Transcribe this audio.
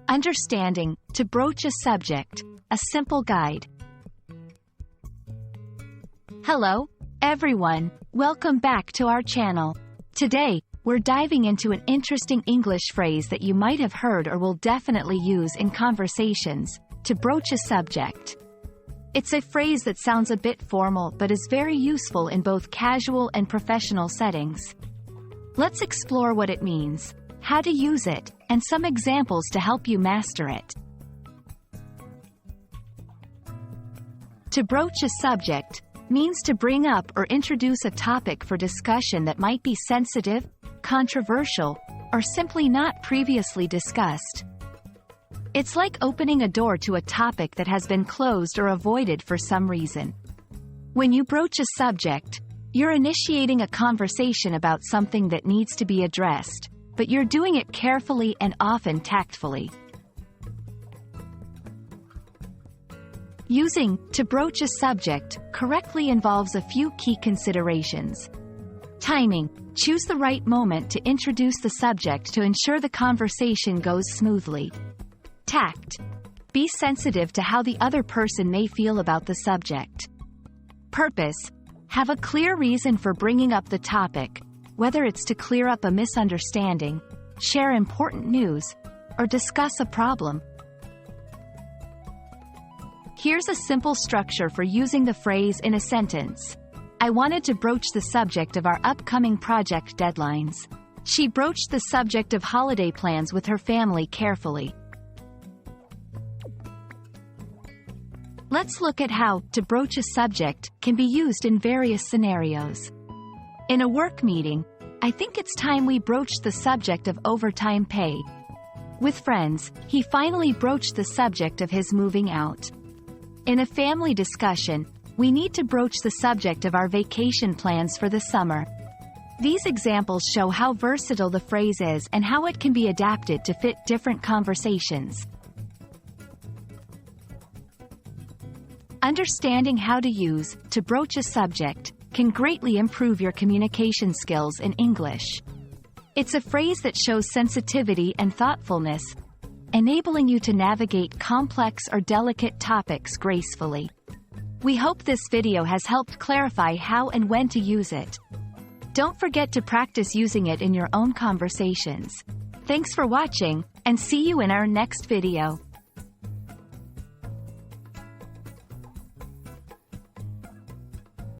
Understanding, to broach a subject, a simple guide. Hello, everyone, welcome back to our channel. Today, we're diving into an interesting English phrase that you might have heard or will definitely use in conversations, to broach a subject. It's a phrase that sounds a bit formal but is very useful in both casual and professional settings. Let's explore what it means, how to use it, and some examples to help you master it. To broach a subject means to bring up or introduce a topic for discussion that might be sensitive, controversial, or simply not previously discussed. It's like opening a door to a topic that has been closed or avoided for some reason. When you broach a subject, you're initiating a conversation about something that needs to be addressed, but you're doing it carefully and often tactfully. Using to broach a subject correctly involves a few key considerations. Timing. Choose the right moment to introduce the subject to ensure the conversation goes smoothly. Tact. Be sensitive to how the other person may feel about the subject. Purpose. Have a clear reason for bringing up the topic, whether it's to clear up a misunderstanding, share important news, or discuss a problem. Here's a simple structure for using the phrase in a sentence. I wanted to broach the subject of our upcoming project deadlines. She broached the subject of holiday plans with her family carefully. Let's look at how to broach a subject can be used in various scenarios. In a work meeting, I think it's time we broached the subject of overtime pay. With friends, he finally broached the subject of his moving out. In a family discussion, we need to broach the subject of our vacation plans for the summer. These examples show how versatile the phrase is and how it can be adapted to fit different conversations. Understanding how to use to broach a subject can greatly improve your communication skills in English. It's a phrase that shows sensitivity and thoughtfulness, enabling you to navigate complex or delicate topics gracefully. We hope this video has helped clarify how and when to use it. Don't forget to practice using it in your own conversations. Thanks for watching, and see you in our next video.